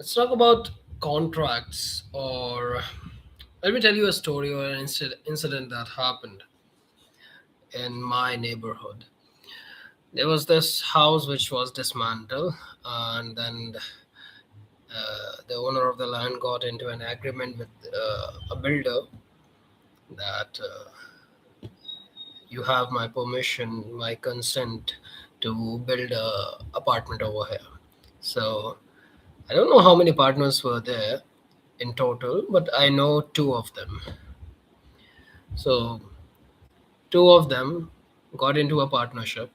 Let's talk about contracts, or let me tell you a story or an incident that happened in my neighborhood. There was this house which was dismantled, and then the owner of the land got into an agreement with a builder that you have my permission, my consent to build a apartment over here. So I don't know how many partners were there in total, but I know two of them. So two of them got into a partnership.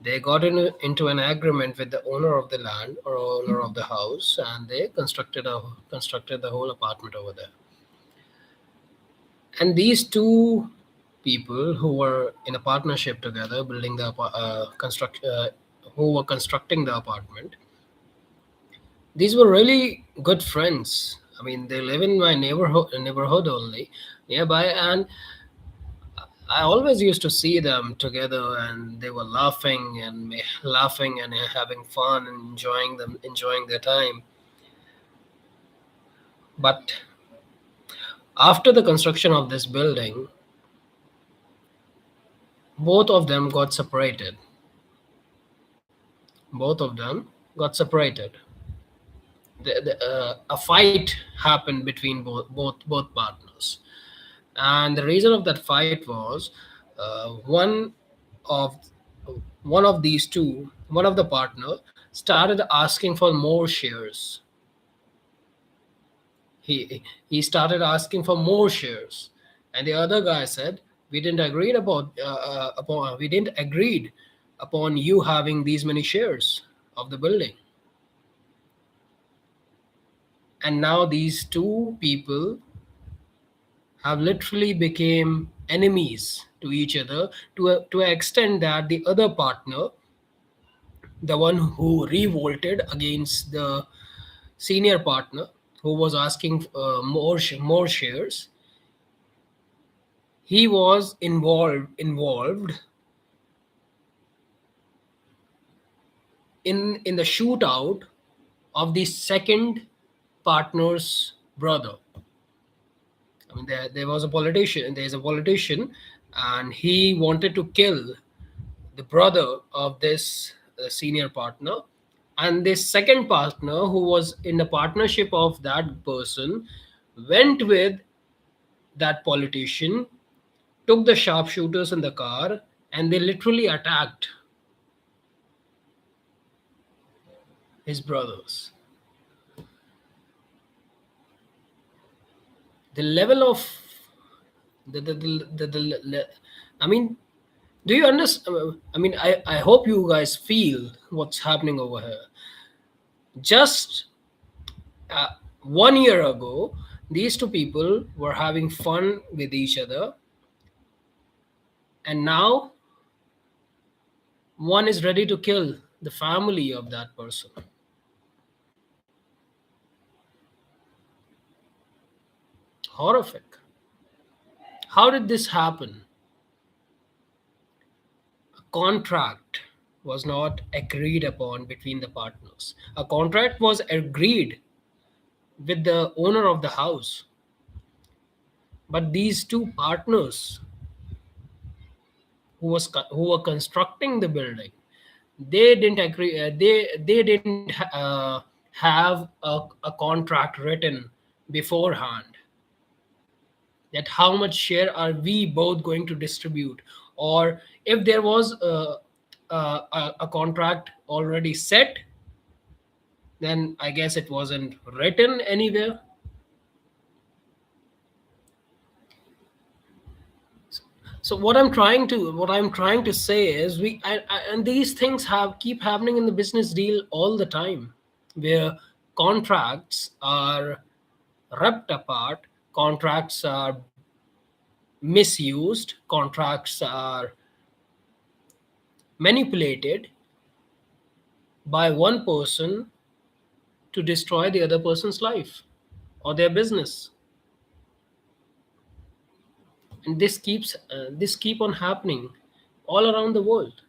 They got into an agreement with the owner of the land or owner of the house, and they constructed the whole apartment over there. And these two people who were in a partnership together, building the who were constructing the apartment, these were really good friends. I mean, they live in my neighborhood only nearby, and I always used to see them together, and they were laughing and having fun and enjoying their time. But after the construction of this building, both of them got separated. Both of them got separated. A fight happened between both partners, and the reason of that fight was one of these two, one of the partner started asking for more shares. He started asking for more shares, and the other guy said, we didn't agreed about upon we didn't agreed upon you having these many shares of the building. And now these two people have literally became enemies to each other, to an extent that the other partner, the one who revolted against the senior partner who was asking more shares, he was involved in the shootout of the second partner's brother. I mean, there was a politician. There's a politician, and he wanted to kill the brother of this senior partner. And this second partner, who was in the partnership of that person, went with that politician, took the sharpshooters in the car, and they literally attacked his brothers. The level of the I mean, do you understand? I mean, I hope you guys feel what's happening over here. Just 1 year ago, these two people were having fun with each other, and now one is ready to kill the family of that person. Horrific. How did this happen? A contract was not agreed upon between the partners. A contract was agreed with the owner of the house, but these two partners who were constructing the building, they didn't agree. They didn't have a contract written beforehand, that how much share are we both going to distribute, or if there was a contract already set, then I guess it wasn't written anywhere. So what I'm trying to say is, and these things have keep happening in the business deal all the time, where contracts are ripped apart, contracts are misused, contracts are manipulated by one person to destroy the other person's life or their business. And this keep on happening all around the world,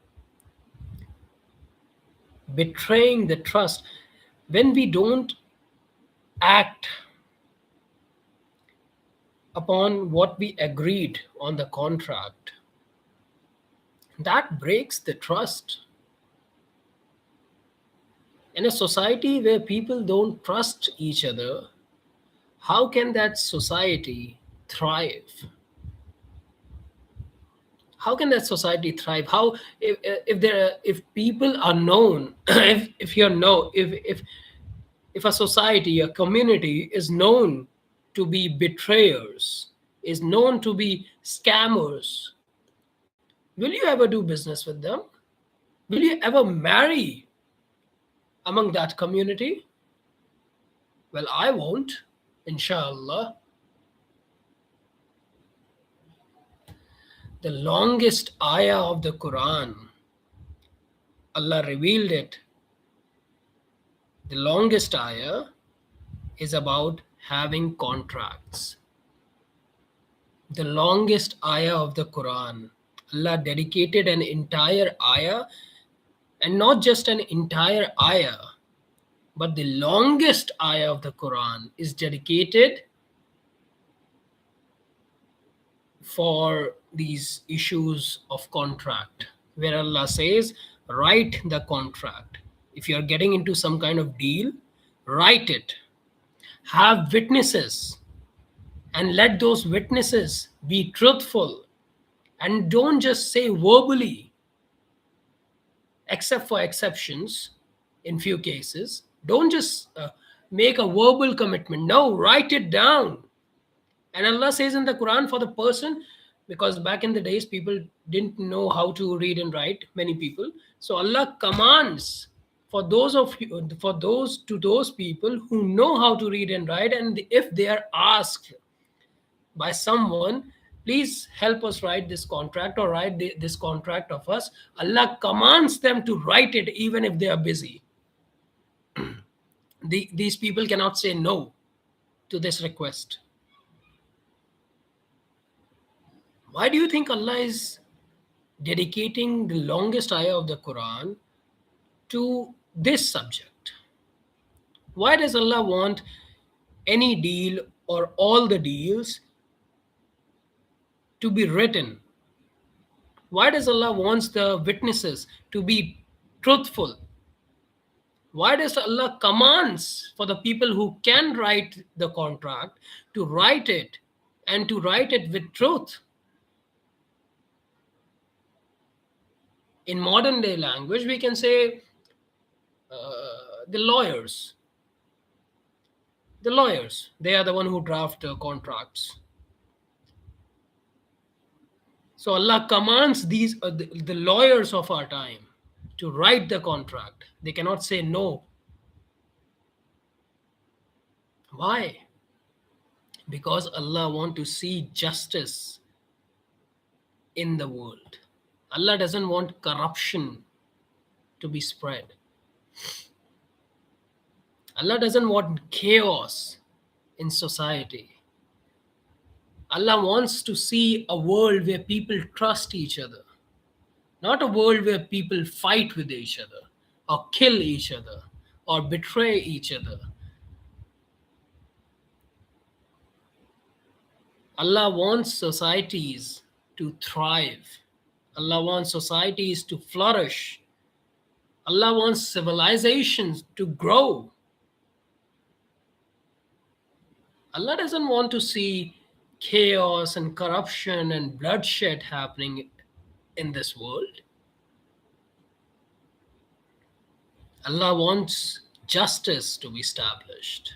betraying the trust. when we don't act upon what we agreed on the contract, that breaks the trust. In a society where people don't trust each other, how can that society thrive? How can that society thrive? How, if people are known, if you're know if a society, a community is known to be betrayers, is known to be scammers, will you ever do business with them? Will you ever marry among that community? Well, I won't, inshallah. The longest ayah of the Quran, Allah revealed it. The longest ayah is about having contracts. The longest ayah of the Quran, Allah dedicated an entire ayah, and not just an entire ayah, but the longest ayah of the Quran is dedicated for these issues of contract, where Allah says, write the contract. If you are getting into some kind of deal, write it. Have witnesses, and let those witnesses be truthful. And don't just say verbally, except for exceptions in few cases. Don't just make a verbal commitment. No, write it down. And Allah says in the Quran, for the person, because back in the days people didn't know how to read and write, many people. So Allah commands for those of you, for those to those people who know how to read and write, and if they are asked by someone, please help us write this contract or write this contract of us, Allah commands them to write it even if they are busy. These people cannot say no to this request. Why do you think Allah is dedicating the longest ayah of the Quran to this subject? Why does Allah want any deal or all the deals to be written? Why does Allah wants the witnesses to be truthful? Why does Allah commands for the people who can write the contract to write it, and to write it with truth? In modern day language, we can say the lawyers. The lawyers, they are the one who draft contracts. So Allah commands the lawyers of our time to write the contract. They cannot say no. Why? Because Allah want to see justice in the world. Allah doesn't want corruption to be spread. Allah doesn't want chaos in society. Allah wants to see a world where people trust each other, not a world where people fight with each other, or kill each other, or betray each other. Allah wants societies to thrive. Allah wants societies to flourish. Allah wants civilizations to grow. Allah doesn't want to see chaos and corruption and bloodshed happening in this world. Allah wants justice to be established.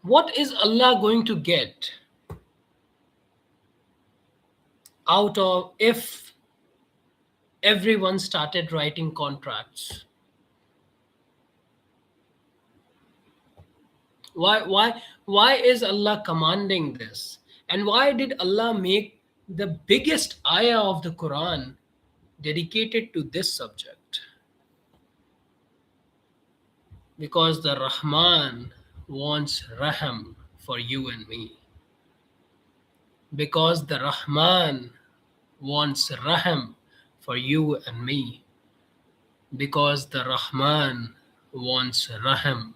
What is Allah going to get out of if everyone started writing contracts? Why is Allah commanding this? And why did Allah make the biggest ayah of the Quran dedicated to this subject? Because the Rahman wants Raham for you and me. Because the Rahman wants Raham for you and me, because the Rahman wants Rahim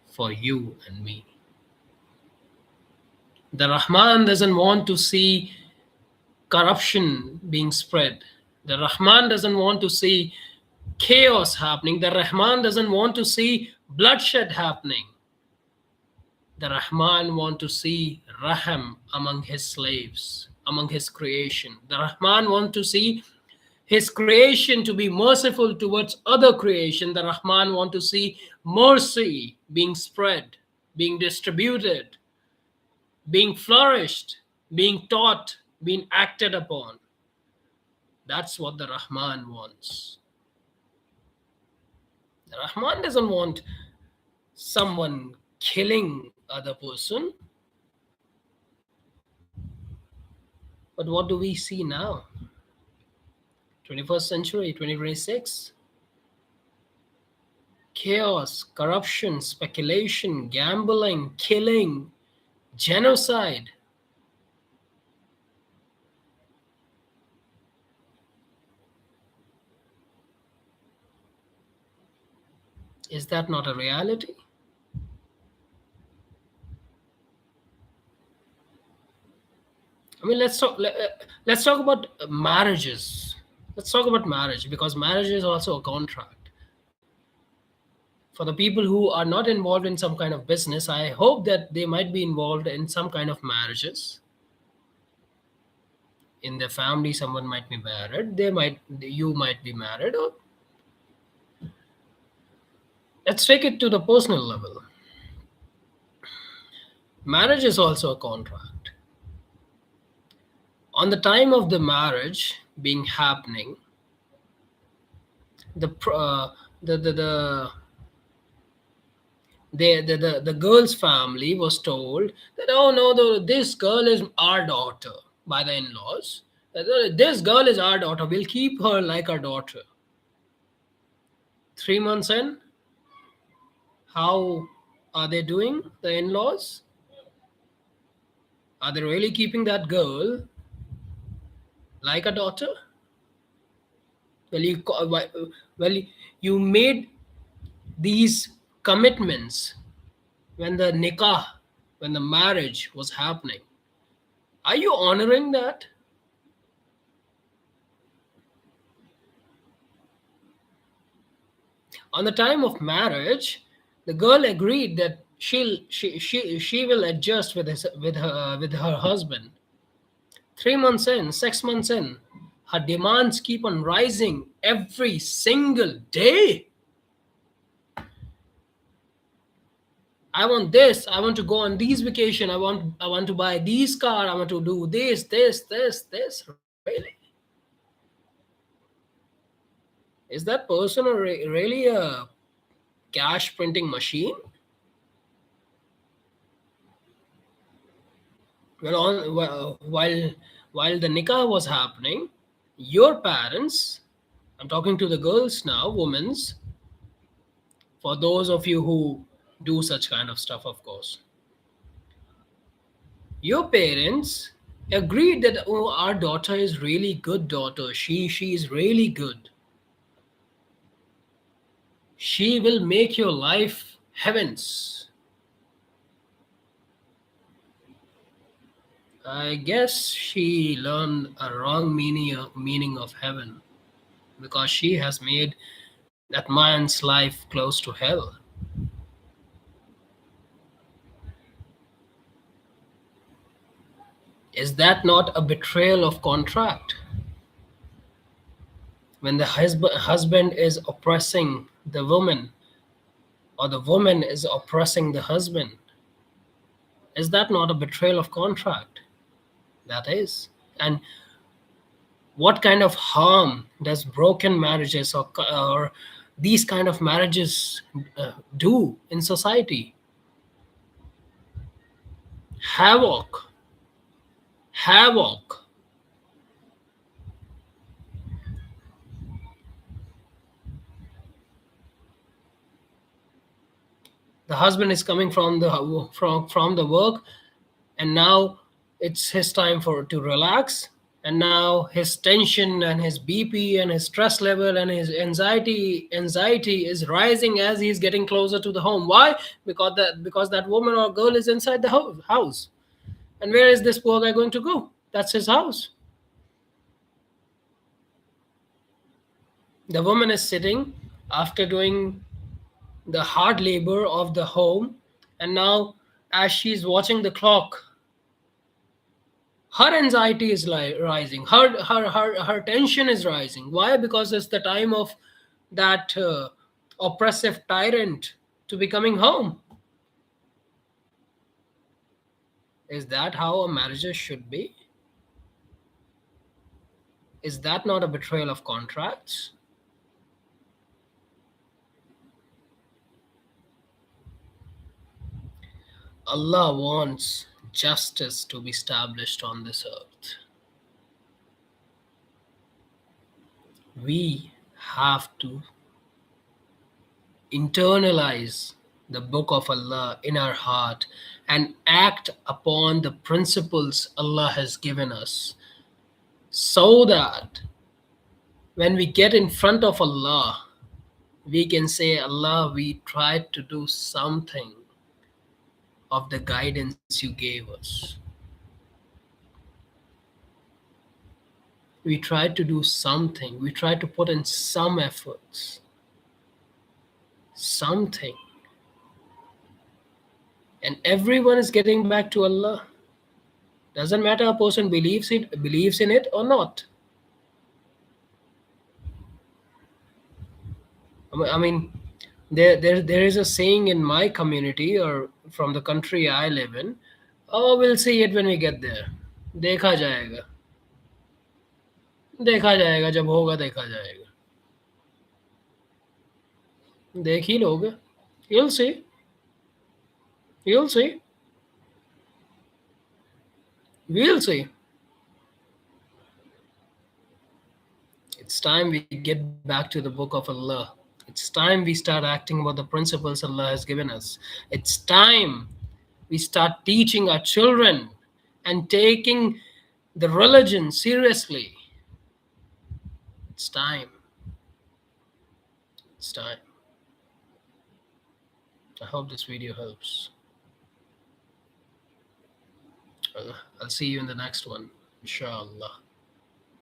for you and me. The Rahman doesn't want to see corruption being spread. The Rahman doesn't want to see chaos happening. The Rahman doesn't want to see bloodshed happening. The Rahman want to see Raham among his slaves, among his creation. The Rahman want to see his creation to be merciful towards other creation. The Rahman want to see mercy being spread, being distributed, being flourished, being taught, being acted upon. That's what the Rahman wants. The Rahman doesn't want someone killing other person. But what do we see now? 21st century, 2026. Chaos, corruption, speculation, gambling, killing, genocide. Is that not a reality? I mean, let's talk about marriages. Let's talk about marriage, because marriage is also a contract. For the people who are not involved in some kind of business, I hope that they might be involved in some kind of marriages. In their family, someone might be married. You might be married. Or let's take it to the personal level. Marriage is also a contract. On the time of the marriage being happening, the pr- the girl's family was told that, oh no, this girl is our daughter by the in-laws. This girl is our daughter. We'll keep her like our daughter. 3 months in, how are they doing? The in-laws, are they really keeping that girl like a daughter? Well, you made these commitments when the nikah, when the marriage was happening. Are you honoring that? On the time of marriage, the girl agreed that she will adjust with her husband. 3 months in, 6 months in, her demands keep on rising every single day. I want this. I want to go on these vacation. I want to buy these car. I want to do this. Really? Is that person really a cash printing machine? While the nikah was happening, your parents, I'm talking to the girls now, women's, for those of you who do such kind of stuff, of course. Your parents agreed that, oh, our daughter is really good daughter. She is really good. She will make your life heavens. I guess she learned a wrong meaning of heaven, because she has made that man's life close to hell. Is that not a betrayal of contract? When the husband is oppressing the woman, or the woman is oppressing the husband, is that not a betrayal of contract? That is. And what kind of harm does broken marriages or these kind of marriages do in society? Havoc. Havoc. The husband is coming from the work, and now it's his time to relax. and now his tension and his BP and his stress level and his anxiety is rising as he's getting closer to the home. Why? Because that woman or girl is inside the house. And where is this poor guy going to go? That's his house. The woman is sitting after doing the hard labor of the home, and now as she's watching the clock, her anxiety is rising, her tension is rising. Why? Because it's the time of that oppressive tyrant to be coming home. Is that how a marriage should be? Is that not a betrayal of contracts? Allah wants justice to be established on this earth. We have to internalize the book of Allah in our heart and act upon the principles Allah has given us, so that when we get in front of Allah, we can say, Allah, we tried to do something of the guidance you gave us. We tried to do something. We tried to put in some efforts, something. And everyone is getting back to Allah. Doesn't matter a person believes in it or not. I mean, there is a saying in my community or from the country I live in. Oh, we'll see it when we get there. देखा जाएगा. देखा जाएगा जब होगा देखा जाएगा. देख ही लोगे. You'll see. You'll see. We'll see. It's time we get back to the book of Allah. It's time we start acting about the principles Allah has given us. It's time we start teaching our children and taking the religion seriously. It's time. It's time. I hope this video helps. I'll see you in the next one, inshallah.